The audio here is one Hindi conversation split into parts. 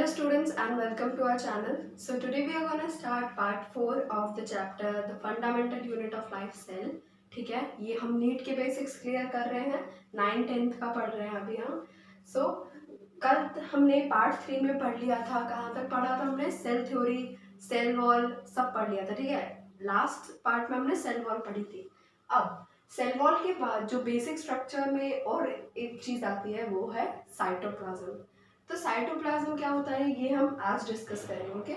students and welcome to our channel. So today we are going to start part 4 of the chapter the fundamental unit of life cell. ठीक है, ये हम नीट के बेसिक्स क्लियर कर रहे हैं, 9th-10th का पढ़ रहे हैं अभी हम. सो कल हमने पार्ट 3 में पढ़ लिया था, कहाँ तक पढ़ा था हमने? सेल थ्योरी, सेल वॉल सब पढ़ लिया था. ठीक है, लास्ट पार्ट में हमने सेल वॉल पढ़ी थी. अब सेल वॉल के बाद जो बेसिक स्ट्रक्चर में और एक चीज आती है वो है साइटोप्लाज्म. तो साइटोप्लाज्म क्या होता है ये हम आज डिस्कस करेंगे. ओके,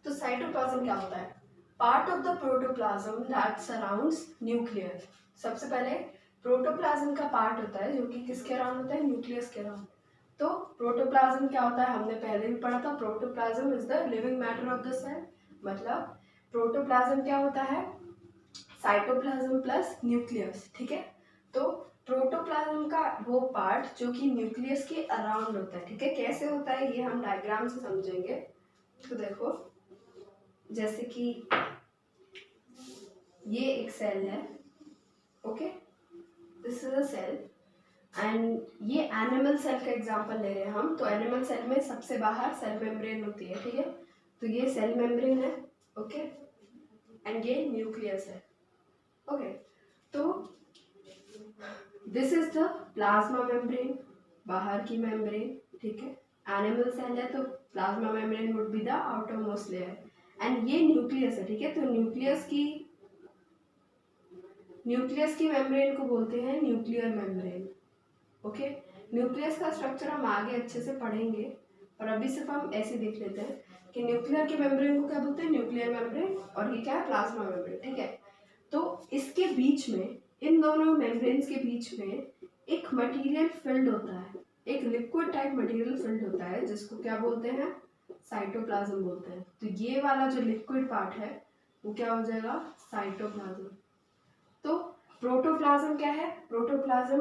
तो साइटोप्लाज्म क्या होता है? Part of the protoplasm that surrounds nucleus. सबसे पहले प्रोटोप्लाज्म का पार्ट होता है जो कि किसके अराउंड होता है? न्यूक्लियस के अराउंड. तो प्रोटोप्लाज्म क्या होता है हमने पहले भी पढ़ा था. Protoplasm is the living matter of the cell. मतलब प्रोटोप्लाज्म क्या होता है? Cytoplasm plus nucleus. ठीक है, तो प्रोटोप्लाज्म का वो पार्ट जो कि न्यूक्लियस के अराउंड होता है. ठीक है, कैसे होता है ये हम डायग्राम से समझेंगे. तो देखो, जैसे कि ये एक सेल है. Okay, this is a cell and ये एनिमल सेल का एग्जांपल ले रहे हैं हम. तो एनिमल सेल में सबसे बाहर सेल मेम्ब्रेन होती है. ठीक है, तो ये सेल मेम्ब्रेन है. ओके, एंड ये न्यूक्लियस है. ओके, तो this is the plasma membrane, बाहर की मेम्ब्रेन. ठीक है, एनिमल सेल है तो plasma membrane would be the outer most layer and ये न्यूक्लियस है. ठीक है, तो न्यूक्लियस की मेम्ब्रेन को बोलते हैं न्यूक्लियर मेम्ब्रेन. ओके, न्यूक्लियस का स्ट्रक्चर हम आगे अच्छे से पढ़ेंगे, पर अभी सिर्फ हम ऐसे देख लेते हैं कि न्यूक्लियर की मेम्ब्रेन को क्या बोलते हैं? Nuclear membrane. और ये क्या है? Plasma membrane. ठीक है, तो इसके बीच में, इन दोनों मेम्ब्रेन्स के बीच में एक मटेरियल फिल्ड होता है, एक लिक्विड टाइप मटेरियल फिल्ड होता है जिसको क्या बोलते हैं? साइटोप्लाज्म बोलते हैं. तो ये वाला जो लिक्विड पार्ट है वो क्या हो जाएगा? साइटोप्लाज्म. तो प्रोटोप्लाज्म क्या है? प्रोटोप्लाज्म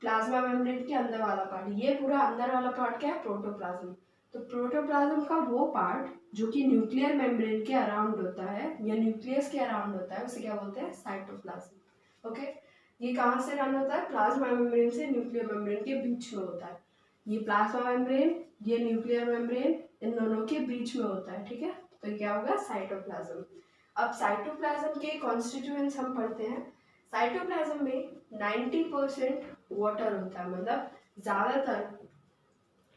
प्लाज्मा मेम्ब्रेन के अंदर वाला पार्ट. ये पूरा अंदर वाला पार्ट क्या है? प्रोटोप्लाज्म. तो प्रोटोप्लाज्म का वो पार्ट जो कि न्यूक्लियर मेम्ब्रेन के अराउंड होता है या न्यूक्लियस के अराउंड होता है उसे क्या बोलते हैं? साइटोप्लाज्म. ओके, ये कहाँ से रन होता है? प्लाज्मा मेम्ब्रेन से न्यूक्लियर मेम्ब्रेन के बीच में होता है. ये प्लाज्मा मेम्ब्रेन, ये न्यूक्लियर मेम्ब्रेन, इन दोनों के बीच में होता है. ठीक है, तो क्या होगा? साइटोप्लाज्म. अब साइटोप्लाज्म के कॉन्स्टिट्यूएंट्स हम पढ़ते हैं. साइटोप्लाज्म में 90% वाटर होता है. मतलब ज़्यादातर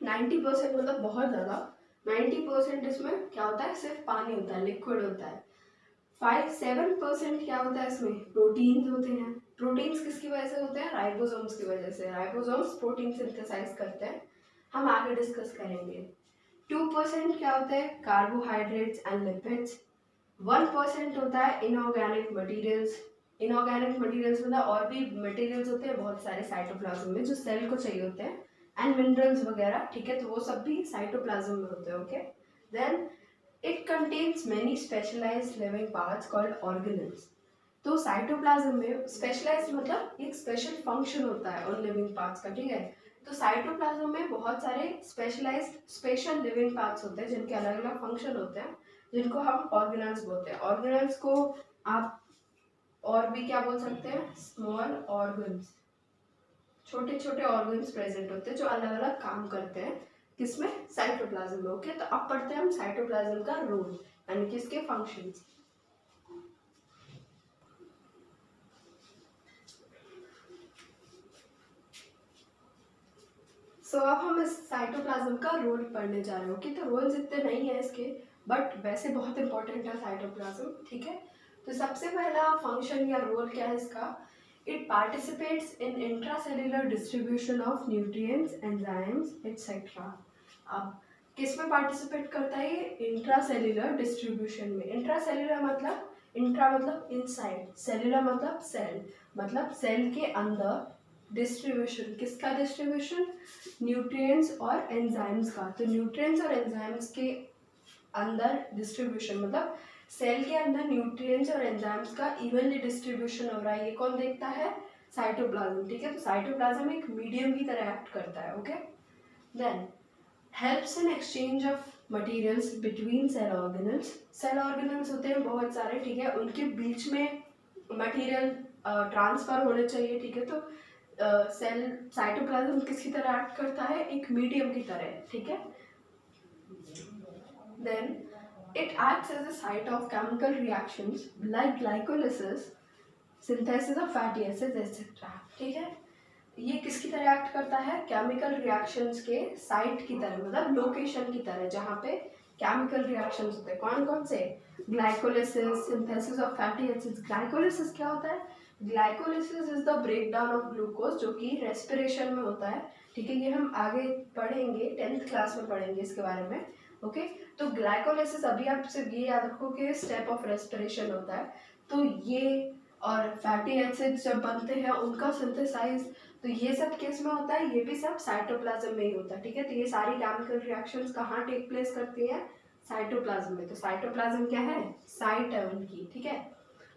90% मतलब बहुत ज़्यादा 90% इसमें क्या होता है? सिर्फ पानी होता है, लिक्विड होता है. 5-7% क्या होता है? इसमें प्रोटीन्स होते हैं. प्रोटीन्स किसकी वजह से होते हैं? राइबोसोम्स की वजह से. राइबोसोम्स प्रोटीन सिंथेसाइज करते हैं, हम आगे डिस्कस करेंगे. 2% क्या होता है? Carbohydrates and lipids. 1% होता है इनऑर्गेनिक मटेरियल्स. इनऑर्गेनिक मटेरियल्स मतलब और भी मटेरियल्स होते हैं बहुत सारे साइटोप्लाज्म में जो सेल को चाहिए होते हैं, एंड मिनरल्स वगैरह. ठीक है, तो वो सब भी साइटोप्लाज्म में होते हैं. Okay, then it contains many specialised living parts called organelles. तो साइटोप्लाज्म में स्पेशलाइज्ड मतलब एक स्पेशल फंक्शन होता है उन लिविंग पार्ट्स का. ठीक है, तो साइटोप्लाज्म में बहुत सारे स्पेशल लिविंग पार्ट्स होते हैं जिनके अलग अलग फंक्शन होते हैं, जिनको हम ऑर्गेनेल्स बोलते हैं. ऑर्गेनेल्स को आप और भी क्या बोल सकते हैं? Small organs. छोटे छोटे ऑर्गन्स प्रेजेंट होते हैं जो अलग अलग काम करते हैं. किसमें? साइटोप्लाज्म में. ओके, तो अब पढ़ते हैं हम साइटोप्लाज्म का रोल यानी कि इसके फंक्शंस. अब हम इस साइटोप्लाज्म का रोल पढ़ने जा रहे हैं. ओके, तो रोल्स इतने नहीं है इसके, बट वैसे बहुत इंपॉर्टेंट है साइटोप्लाज्म. ठीक है, तो सबसे पहला फंक्शन या रोल क्या है इसका? It participates in intracellular distribution of nutrients, enzymes etcetera. अब किस में पार्टिसिपेट करता है ये? इंट्रासेल्युलर डिस्ट्रीब्यूशन में. इंट्रासेल्युलर मतलब इंट्रा मतलब इनसाइड, सेल्युलर मतलब सेल, मतलब सेल के अंदर. डिस्ट्रीब्यूशन किसका? डिस्ट्रीब्यूशन न्यूट्रिएंट्स और एंजाइम्स का. तो न्यूट्रिएंट्स और एंजाइम्स के अंदर डिस्ट्रीब्यूशन मतलब सेल के अंदर न्यूट्रिएंट्स और एंजाइम्स का इवनली डिस्ट्रीब्यूशन हो रहा है. ये कौन देखता है? साइटोप्लाज्म. ठीक है, तो साइटोप्लाज्म एक मीडियम की तरह एक्ट करता है. Okay, then helps in exchange of materials between cell organelles. Cell organelles होते हैं बहुत सारे. ठीक है, उनके बीच में मटेरियल ट्रांसफर होने चाहिए. ठीक है, तो सेल साइटोप्लाज्म किसकी तरह एक्ट करता है? एक मीडियम की तरह. ठीक है, Then it acts as a site of chemical reactions like glycolysis, synthesis of fatty acids etc. ठीक है, ये किसकी तरह एक्ट करता है? केमिकल रिएक्शंस के साइट की तरह, मतलब लोकेशन की तरह, जहाँ पे केमिकल रिएक्शंस होते हैं। कौन कौन से? Glycolysis, synthesis of fatty acids. Glycolysis क्या होता है? Glycolysis is the break down of glucose, जो कि रेस्पिरेशन में होता है। ठीक है, ये हम आगे पढ़ेंगे, 10th क्लास में पढ़ेंगे इसके बारे में। ओके, तो ग्लाइकोलिसिस अभी आप सिर्फ ये याद रखो कि स्टेप ऑफ रेस्पिरेशन होता है। तो ये और फैटी एसिड्स जब बनते हैं उनका सिंथेसाइज, तो ये सब किस में होता है? ये भी सब साइटोप्लाज्म में ही होता है। ठीक है, तो ये सारी केमिकल रिएक्शंस कहाँ टेक प्लेस करती हैं? साइटोप्लाज्म में। तो साइटोप्लाज्म क्या है? साइट है उनकी। ठीक है,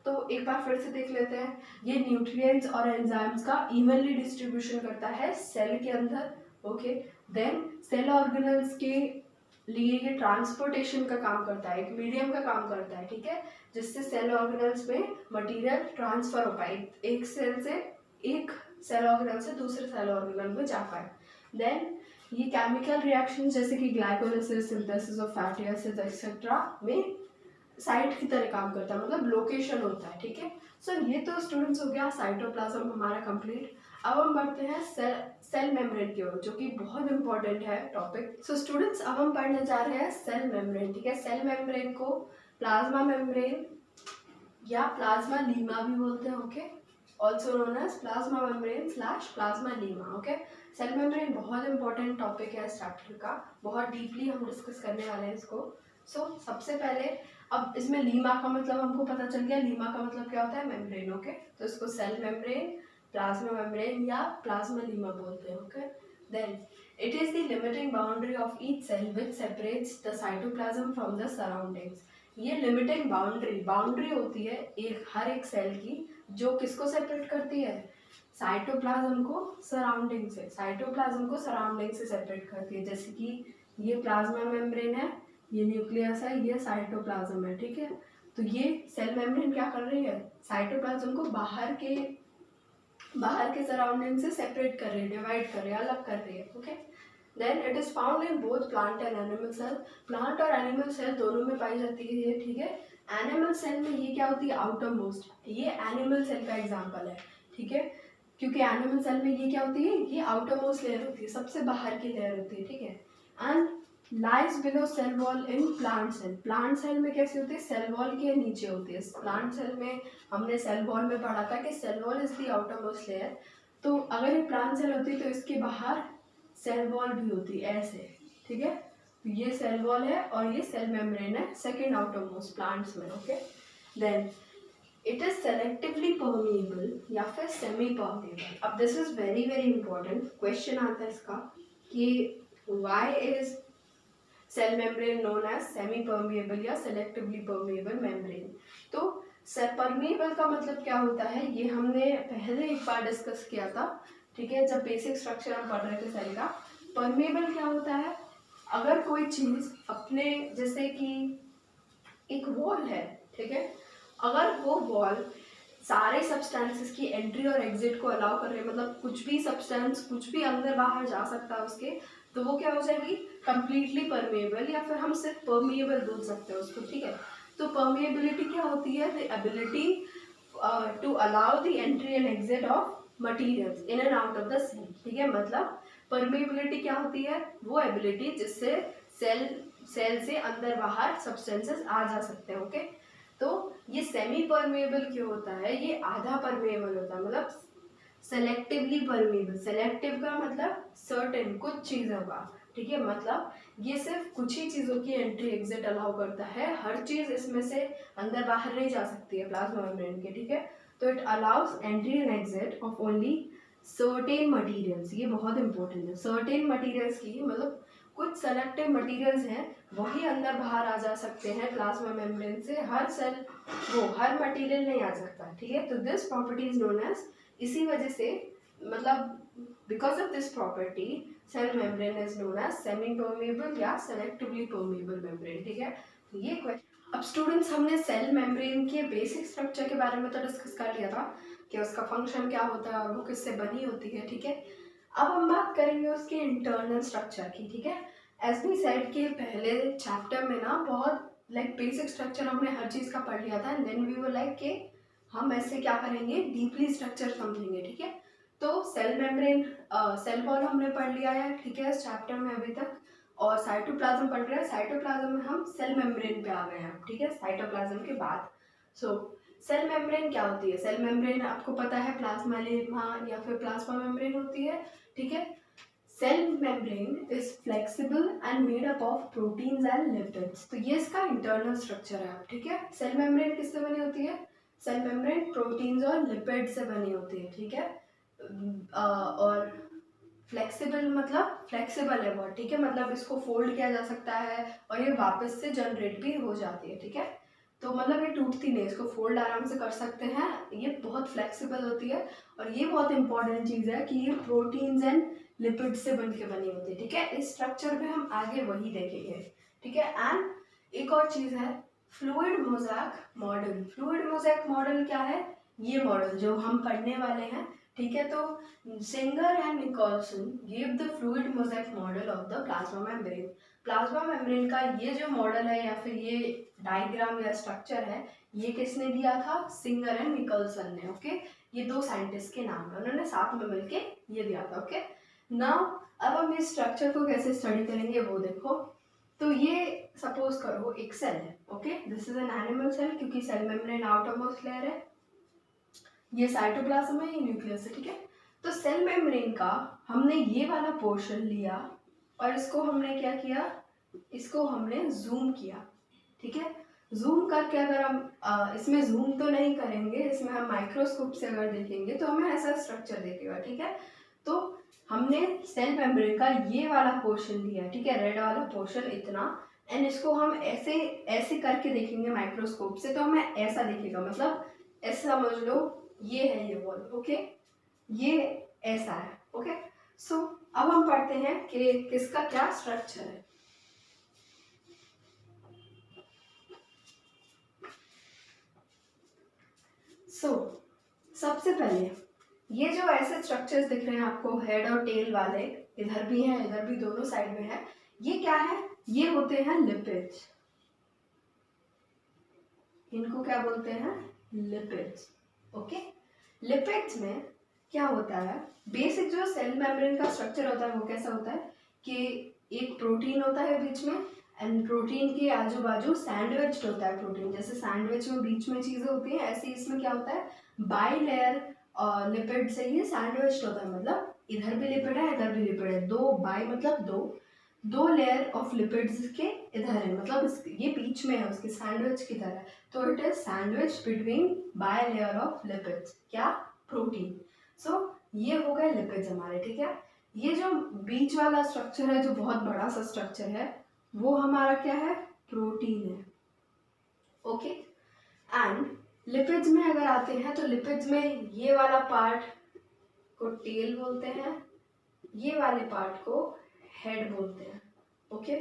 तो एक बार फिर से देख लेते हैं। ये न्यूट्रिएंट्स और एंजाइम्स का इवनली डिस्ट्रीब्यूशन करता है सेल के अंदर। ओके, देन सेल ऑर्गेनल्स के लिए ये ट्रांसपोर्टेशन का काम करता है, एक मीडियम का काम करता है। ठीक है, जिससे सेल ऑर्गेनल्स में मटेरियल ट्रांसफर हो पाए, एक सेल से एक सेल ऑर्गेनल से दूसरे सेल ऑर्गेनल में जा पाए। देन ये केमिकल रिएक्शन जैसे कि glycolysis, synthesis of fatty acids etcetera में साइट की तरह काम करता है, मतलब लोकेशन होता है। ठीक है, सो ये तो स्टूडेंट्स हो गया साइटोप्लाज्म हमारा कंप्लीट। अब हम बढ़ते हैं सेल मेम्ब्रेन की ओर, जो कि बहुत इंपॉर्टेंट है टॉपिक। सो स्टूडेंट्स, अब हम पढ़ने जा रहे हैं सेल मेम्ब्रेन। ठीक है, सेल मेम्ब्रेन को प्लाज्मा मेम्ब्रेन या प्लाज्मा लीमा भी बोलते हैं। Okay, also known as plasma membrane slash plasmalemma. Okay, cell membrane बहुत इंपॉर्टेंट टॉपिक है इस चैप्टर का, बहुत डीपली हम डिस्कस करने वाले हैं इसको। सो सबसे पहले, अब इसमें लीमा का मतलब हमको पता चल गया। लीमा का मतलब क्या होता है? मेम्ब्रेन। ओके, तो इसको सेल मेम्ब्रेन, प्लाज्मा मेम्ब्रेन या प्लाज्मा लीमा बोलते हैं। Okay, then it is the limiting boundary of each cell which separates the cytoplasm from the surroundings. ये लिमिटिंग बाउंड्री होती है हर एक सेल की, जो किसको सेपरेट करती है? साइटोप्लाज्म को सराउंडिंग से, साइटोप्लाज्म को सराउंडिंग से सेपरेट करती है। जैसे कि ये प्लाज्मा मेम्ब्रेन है, ये न्यूक्लियस है, ये साइटोप्लाज्म है। ठीक है, तो ये सेल मेम्ब्रेन क्या कर रही है? साइटोप्लाज्म को बाहर के सराउंडिंग से सेपरेट कर रही है, डिवाइड कर रही है, अलग कर रही है। Okay, then it is found in both plant and animal cell. Plant और एनिमल सेल दोनों में पाई जाती है ये। ठीक है, एनिमल सेल में ये क्या होती है? Outer most. ये एनिमल सेल का एग्जाम्पल है। ठीक है, क्योंकि एनिमल सेल में ये क्या होती है? ये आउटर मोस्ट लेयर होती है, सबसे बाहर की लेयर होती है। ठीक है, and lies below cell wall in plant cell. Plant cell में कैसी होती है? सेल वॉल के नीचे होती है। प्लांट सेल में हमने सेल वॉल में पढ़ा था कि cell wall is the outer most layer. तो अगर ये प्लांट सेल होती है तो इसके बाहर सेल वॉल भी होती है, ऐसे। ठीक है, तो ये सेल वॉल है और ये सेल मेम्ब्रेन है, सेकेंड आउटर मोस्ट प्लांट्स में। Okay, then it is selectively permeable या फिर सेमी परमिएबल। अब this is very very important question आता है इसका कि why is cell membrane known as semi permeable या सेलेक्टिवली परमिएबल मेम्ब्रेन। तो परमिएबल का मतलब क्या होता है, ये हमने पहले एक बार डिस्कस किया था। ठीक है, जब बेसिक स्ट्रक्चर हम पढ़ रहे थे सेल का। परमिएबल क्या होता है? अगर कोई चीज़ अपने, जैसे कि एक वॉल है, ठीक है, अगर वो वॉल सारे सब्सटेंसेस की एंट्री और एग्जिट को अलाउ कर रहे हैं, मतलब कुछ भी सब्सटेंस कुछ भी अंदर बाहर जा सकता है उसके, तो वो क्या हो जाएगी? कंप्लीटली परमिएबल, या फिर हम सिर्फ परमिएबल बोल सकते हैं उसको। ठीक है, तो परमिएबिलिटी क्या होती है? The ability to allow the entry and exit of materials in and out of the cell. ठीक है, मतलब परमिएबिलिटी क्या होती है? वो एबिलिटी जिससे सेल से अंदर बाहर सब्सटेंसेस आ जा सकते हैं। ओके, तो ये सेमी परमेएबल क्यों होता है? ये आधा परमेएबल होता है, मतलब सेलेक्टिवली परमेएबल। सेलेक्टिव का मतलब सर्टेन, कुछ चीज़ों का। ठीक है, मतलब ये सिर्फ कुछ ही चीज़ों की एंट्री एग्जिट अलाउ करता है, हर चीज़ इसमें से अंदर बाहर नहीं जा सकती है प्लाज्मा मेम्ब्रेन के। ठीक है, तो it allows entry and exit of only certain materials. ये बहुत इंपॉर्टेंट है, सर्टेन मटीरियल्स की, मतलब कुछ सेलेक्टिव मटेरियल्स हैं वही अंदर बाहर आ जा सकते हैं प्लाज्मा मेम्ब्रेन से, हर सेल वो हर मटेरियल नहीं आ सकता। ठीक है, तो this property is known as, इसी वजह से, मतलब because of this property cell membrane is known as semi permeable या सेलेक्टिवली परमेएबल मेम्ब्रेन। ठीक है, तो ये क्वेश्चन। अब स्टूडेंट्स, हमने सेल मेम्ब्रेन के बेसिक स्ट्रक्चर के बारे में तो डिस्कस कर लिया था कि उसका फंक्शन क्या होता है और वो किससे बनी होती है। ठीक है, अब हम बात करेंगे उसके इंटरनल स्ट्रक्चर की। ठीक है, एज वी सेड के पहले चैप्टर में ना बहुत लाइक बेसिक स्ट्रक्चर हमने हर चीज़ का पढ़ लिया था, and then we were like कि हम ऐसे क्या करेंगे, डीपली स्ट्रक्चर समझेंगे, ठीक है। तो सेल मेम्ब्रेन, सेल वॉल हमने पढ़ लिया है, ठीक है, इस चैप्टर में अभी तक, और साइटोप्लाज्म पढ़ रहे हैं। साइटोप्लाज्म में हम सेल मेम्ब्रेन पे आ गए हैं, ठीक है, साइटोप्लाज्म के बाद। सो सेल मेम्ब्रेन क्या होती है? सेल मेम्ब्रेन आपको पता है प्लाज्मा या फिर प्लाज्मा मेम्ब्रेन होती है, ठीक है। Cell membrane is flexible and made up of proteins and lipids. तो ये इसका इंटरनल स्ट्रक्चर है, ठीक है। सेल मेम्ब्रेन किससे बनी होती है? सेल मेम्ब्रेन प्रोटीन्स और लिपिड से बनी होती है, ठीक है। और फ्लेक्सिबल मतलब फ्लेक्सिबल है बहुत, ठीक है, मतलब इसको फोल्ड किया जा सकता है और ये वापस से जनरेट भी हो जाती है, ठीक है। तो मतलब ये टूटती नहीं, इसको फोल्ड आराम से कर सकते हैं, ये बहुत फ्लेक्सिबल होती है। और ये बहुत इंपॉर्टेंट चीज़ है कि ये प्रोटीन्स एंड लिपिड से बन के बनी होती है, ठीक है। इस स्ट्रक्चर पे हम आगे वही देखेंगे, ठीक है। एंड एक और चीज़ है fluid mosaic model. Fluid mosaic model क्या है? ये मॉडल जो हम पढ़ने वाले हैं, ठीक है। तो Singer and Nicolson give the fluid mosaic model of the plasma membrane. Plasma membrane का ये जो मॉडल है या फिर ये डायग्राम या स्ट्रक्चर है, ये किसने दिया था? सिंगर एंड निकोलसन ने, ओके। ये दो साइंटिस्ट के नाम है, उन्होंने साथ में मिलके ये दिया था, ओके। नाउ अब हम इस स्ट्रक्चर को कैसे स्टडी करेंगे वो देखो। तो ये सपोज करो एक सेल है, okay, this is an animal cell, क्योंकि cell membrane outer most layer है, ये साइटोप्लाज्म है, ये न्यूक्लियस है, ठीक है। तो सेल मेम्ब्रेन का हमने ये वाला पोर्शन लिया और इसको हमने क्या किया, इसको हमने जूम किया, ठीक है। जूम करके अगर हम इसमें जूम तो नहीं करेंगे, इसमें हम माइक्रोस्कोप से अगर देखेंगे तो हमें ऐसा स्ट्रक्चर दिखेगा, ठीक है। तो हमने सेल मेम्ब्रेन का ये वाला पोर्शन लिया, ठीक है, रेड वाला पोर्शन इतना, एंड इसको हम ऐसे ऐसे करके देखेंगे माइक्रोस्कोप से, तो हमें ऐसा दिखेगा, मतलब ऐसा समझ लो ये है ये वॉल, ओके, ये ऐसा है, ओके। सो अब हम पढ़ते हैं कि किसका क्या स्ट्रक्चर है। सबसे पहले ये जो ऐसे स्ट्रक्चर्स दिख रहे हैं आपको, हेड और टेल वाले, इधर भी हैं इधर भी, दोनों साइड में है, ये क्या है? ये होते हैं लिपिड्स। इनको क्या बोलते हैं? Lipids, okay. लिपिड्स में क्या होता है? बेसिक जो सेल मेम्ब्रेन का स्ट्रक्चर होता है वो कैसा होता है कि एक प्रोटीन होता है बीच में, एंड प्रोटीन के आजू बाजू सैंडविच होता है प्रोटीन, जैसे सैंडविच में बीच में चीज़ें होती हैं, ऐसे इसमें क्या होता है, बाई लेयर लिपिड से ये सैंडविच होता है, मतलब इधर भी लिपिड है इधर भी लिपिड है, दो बाई मतलब दो, दो लेयर ऑफ लिपिड्स के इधर है, मतलब ये बीच में है उसके, सैंडविच की तरह। तो it is sandwich between by layer of lipids, क्या? प्रोटीन। सो ये हो गए लिपिड्स हमारे, ठीक है। ये जो बीच वाला स्ट्रक्चर है, जो बहुत बड़ा सा स्ट्रक्चर है, वो हमारा क्या है? प्रोटीन है, ओके। एंड लिपिड्स में अगर आते हैं तो लिपिड्स में ये वाला पार्ट को टेल बोलते हैं, ये वाले पार्ट को हेड बोलते हैं, ओके।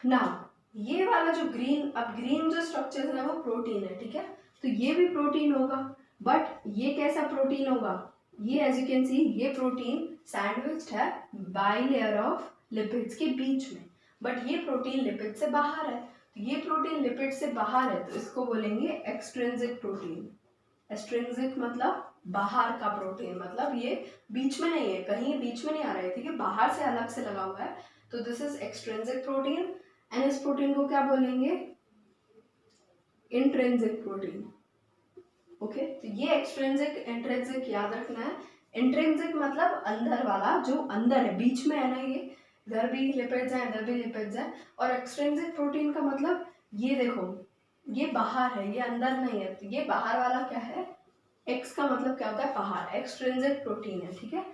नाउ ये वाला जो ग्रीन, अब ग्रीन जो स्ट्रक्चर है वो प्रोटीन है, ठीक है। तो ये भी प्रोटीन होगा, बट ये कैसा प्रोटीन होगा? ये एज यू कैन सी ये प्रोटीन सैंडविच्ड है बाई लेयर ऑफ लिपिड्स के बीच में, बट ये प्रोटीन लिपिड से बाहर है। तो ये प्रोटीन लिपिड से बाहर है तो इसको बोलेंगे एक्सट्रिंसिक प्रोटीन। एक्सट्रिंसिक मतलब बाहर का प्रोटीन, मतलब ये बीच में नहीं है, कहीं बीच में नहीं आ रहा है, ठीक है, बाहर से अलग से लगा हुआ है, तो this is extrinsic protein. And इस प्रोटीन को क्या बोलेंगे? Intrinsic protein, okay. तो ये एक्सट्रिंसिक इंट्रिंसिक याद रखना है। इंट्रिंसिक मतलब अंदर वाला, जो अंदर है, बीच में है ना, ये इधर भी लिपिड्स हैं इधर भी लिपिड्स हैं। और एक्सट्रिंसिक प्रोटीन का मतलब ये देखो, ये बाहर है ये अंदर नहीं है, तो ये बाहर वाला क्या है? एक्स का मतलब क्या होता है? बाहर, एक्सट्रिंसिक प्रोटीन है, ठीक है।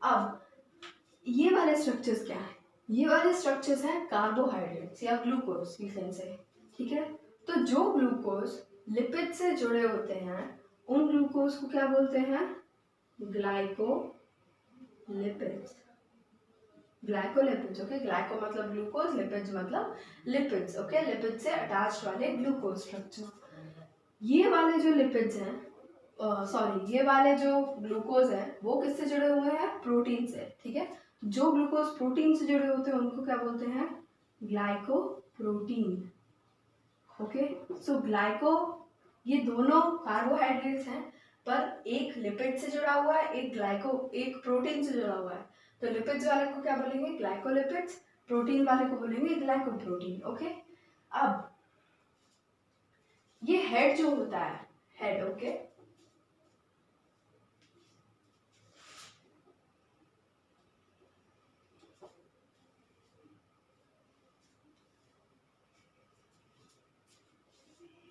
अब ये वाले स्ट्रक्चर्स क्या है? ये वाले स्ट्रक्चर्स हैं कार्बोहाइड्रेट्स या ग्लूकोज यू कैन से, ठीक है। तो जो ग्लूकोज लिपिड से जुड़े होते हैं उन ग्लूकोज को क्या बोलते हैं? ग्लाइकोलिपिड्स। Glycolipids, okay. ग्लाइको मतलब ग्लूकोज, लिपिड्स मतलब लिपिड्स, ओके। लिपिड से अटैच्ड वाले ग्लूकोज स्ट्रक्चर। ये वाले जो लिपिड्स हैं, सॉरी, ये वाले जो ग्लूकोज है वो किससे जुड़े हुए हैं? प्रोटीन से, ठीक है। जो ग्लूकोज प्रोटीन से जुड़े होते हैं उनको क्या बोलते हैं, ग्लाइकोप्रोटीन। ओके, सो ग्लाइको, ये दोनों कार्बोहाइड्रेट्स हैं, पर एक लिपिड से जुड़ा हुआ है, एक प्रोटीन से जुड़ा हुआ है। तो लिपिड्स वाले को क्या बोलेंगे, ग्लाइकोलिपिड्स, प्रोटीन वाले को बोलेंगे ग्लाइकोप्रोटीन। ओके, अब ये हेड जो होता है, हेड, ओके,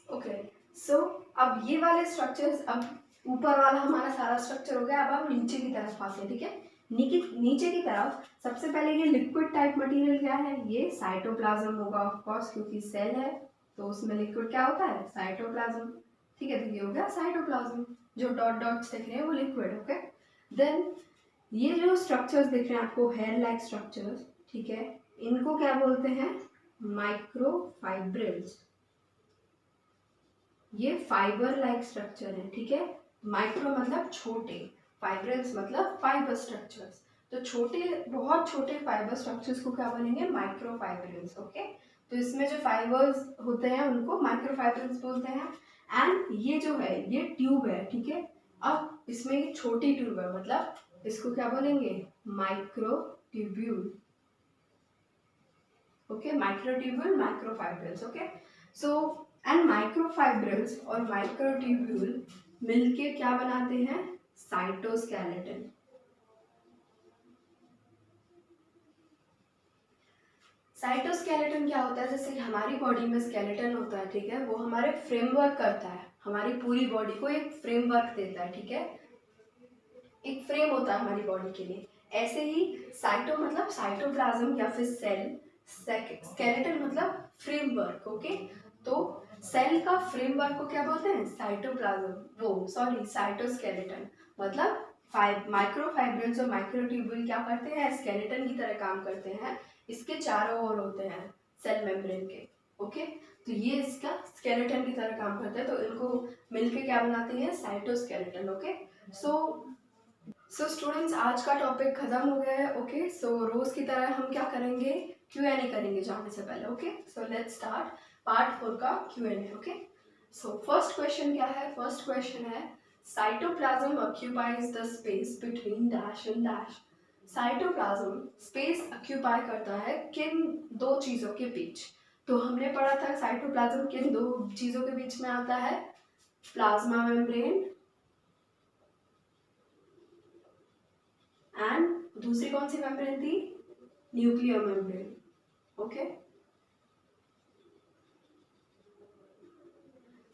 ओके, सो अब ये वाले स्ट्रक्चर्स, अब ऊपर वाला हमारा सारा स्ट्रक्चर हो गया। अब हम नीचे की तरफ आते हैं, ठीक है। नीचे की तरफ सबसे पहले ये लिक्विड टाइप मटेरियल क्या है, ये साइटोप्लाज्म होगा ऑफ कोर्स, क्योंकि सेल है तो उसमें लिक्विड क्या होता है, साइटोप्लाज्म। ठीक है, तो ये हो गया साइटोप्लाज्म, जो डॉट डॉट्स दिख रहे हैं वो लिक्विड। ओके, देन ये जो स्ट्रक्चर्स दिख रहे हैं आपको, हेयर लाइक स्ट्रक्चर्स, ठीक है, इनको क्या बोलते हैं, माइक्रोफाइब्रिल्स। ये फाइबर लाइक स्ट्रक्चर है, ठीक है। माइक्रो मतलब छोटे, फाइब्रिल्स मतलब फाइबर स्ट्रक्चर्स। तो छोटे, बहुत छोटे फाइबर स्ट्रक्चर्स को क्या बोलेंगे, माइक्रोफाइब्रिल्स। ओके, तो इसमें जो फाइबर्स होते हैं उनको माइक्रोफाइब्रिल्स बोलते हैं। एंड ये जो है ये ट्यूब है, ठीक है। अब इसमें ये छोटी ट्यूब है, मतलब इसको क्या बोलेंगे, microtubule. Okay, microtubule, microfibrils. Okay, so and microfibrils और माइक्रोट्यूब्यूल मिलके क्या बनाते हैं, साइटोस्केलेटन। साइटोस्केलेटन क्या होता है, जैसे हमारी बॉडी में स्केलेटन होता है, ठीक है, वो हमारे फ्रेमवर्क करता है, हमारी पूरी बॉडी को एक फ्रेमवर्क देता है, ठीक है, एक फ्रेम होता है हमारी बॉडी के लिए। ऐसे ही साइटो मतलब साइटोप्लाज्म या फिर सेल, स्केलेटन मतलब फ्रेमवर्क। ओके, तो सेल का फ्रेमवर्क को क्या बोलते हैं, साइटोप्लाज्म, वो सॉरी साइटोस्केलेटन। मतलब माइक्रोफाइब्रिल्स और माइक्रोट्यूब्यूल क्या करते हैं, स्केलेटन की तरह काम करते हैं, इसके चारों ओर होते हैं सेल मेम्ब्रेन के। ओके, तो ये इसका स्केलेटन की तरह काम करते हैं, तो इनको मिलके क्या बनाते हैं, साइटोस्केलेटन। ओके, सो स्टूडेंट्स, आज का टॉपिक खत्म हो गया है। ओके, सो रोज की तरह हम क्या करेंगे, Q&A करेंगे जाने से पहले। Okay, so let's start part 4 का Q&A। Okay, so first question क्या है, फर्स्ट क्वेश्चन है, cytoplasm occupies the space between dash and dash. Cytoplasm space occupy करता है किन दो चीजों के बीच। तो हमने पढ़ा था साइटोप्लाज्म किन दो चीजों के बीच में आता है, प्लाज्मा मेम्ब्रेन एंड दूसरी कौन सी मेम्ब्रेन थी, न्यूक्लियर मेम्ब्रेन। ओके,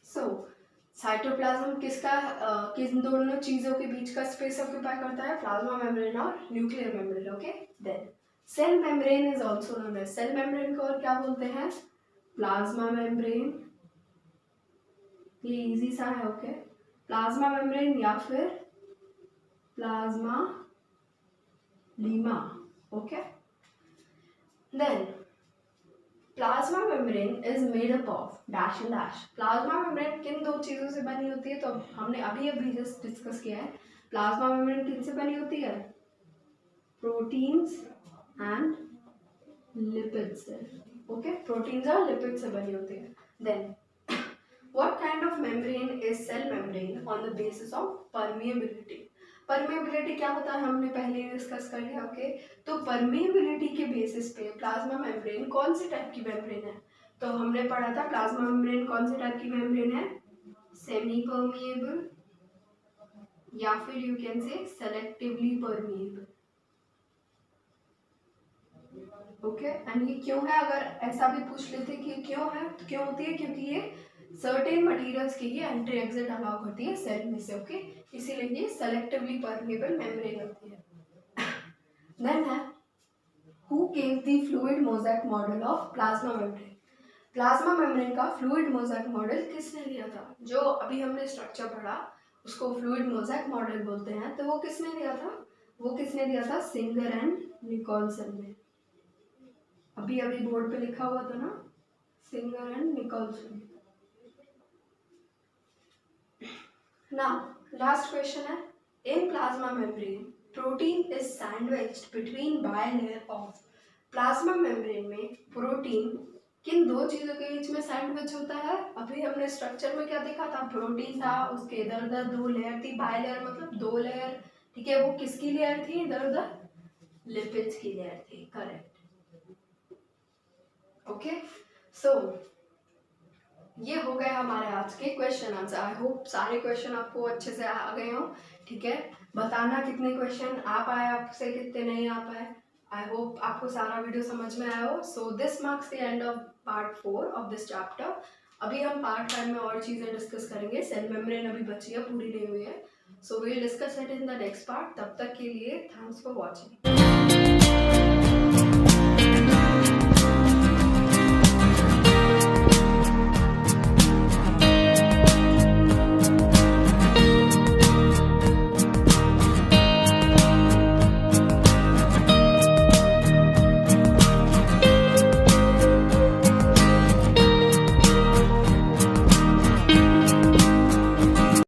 सो साइटोप्लाज्म किन दोनों चीजों के बीच का स्पेस ऑक्यूपाई करता है, प्लाज्मा मेम्ब्रेन और nuclear membrane. Okay, then cell membrane is also known as, cell membrane को और क्या बोलते हैं, प्लाज्मा मेम्ब्रेन। ये इजी सा है। ओके, प्लाज्मा मेम्ब्रेन या फिर plasmalemma. Okay, then plasma membrane is made up of dash and dash. Plasma membrane किन दो चीजों से बनी होती है, तो हमने अभी जस्ट डिस्कस किया है, प्लाज्मा मेम्ब्रेन किन से बनी होती है, प्रोटीन्स एंड लिपिड से। ओके, प्रोटीन्स और लिपिड से बनी होती है। Then what kind of membrane is cell membrane on the basis of permeability. Permeability क्या होता है, हमने पहले ही डिस्कस कर लिया। ओके, तो परमिएबिलिटी के बेसिस पे प्लाज्मा मेम्ब्रेन कौन सी टाइप की मेम्ब्रेन है, तो हमने पढ़ा था प्लाज्मा मेम्ब्रेन कौन सी टाइप की मेम्ब्रेन है, सेमी परमिएबल या फिर you can say selectively permeable. Okay, and ये क्यों है, अगर ऐसा भी पूछ लेते कि क्यों है, तो क्यों होती है, क्योंकि ये सर्टेन मटेरियल्स की ही एंट्री एग्जिट अलाउ करती है सेल में से। ओके, इसीलिए ये सेलेक्टिवली परमिएबल मेम्ब्रेन होती है। देन है, who gave the fluid mosaic model of plasma membrane. Plasma membrane का फ्लूइड मोज़ेक मॉडल किसने दिया था, जो अभी हमने स्ट्रक्चर पढ़ा उसको फ्लूइड मोज़ेक मॉडल बोलते हैं, तो वो किसने दिया था, वो किसने दिया था, सिंगर एंड निकोलसन ने। अभी बोर्ड पे लिखा हुआ था ना, Singer and Nicolson. Now last question है, in plasma membrane protein is sandwiched between bilayer of. Plasma membrane में प्रोटीन किन दो चीज़ों के बीच में सैंडविच होता है? अभी हमने स्ट्रक्चर में क्या देखा था? प्रोटीन था, उसके इधर उधर दो लेयर थी, बाइलेयर मतलब दो लेयर, ठीक है। वो किसकी लेयर थी? इधर उधर लिपिड्स की लेयर थी, करेक्ट। ओके, सो ये हो गए हमारे आज के क्वेश्चन आंसर। आई होप सारे क्वेश्चन आपको अच्छे से आ गए हो, ठीक है। बताना कितने क्वेश्चन आ पाए आपसे, कितने नहीं आ पाए। आई होप आपको सारा वीडियो समझ में आया हो। So this marks the end of part 4 of this chapter. अभी हम पार्ट 5 में और चीज़ें डिस्कस करेंगे। सेल मेम्ब्रेन अभी बची है, पूरी नहीं हुई है। So we'll discuss it in the next part. तब तक के लिए थैंक्स फॉर वॉचिंग।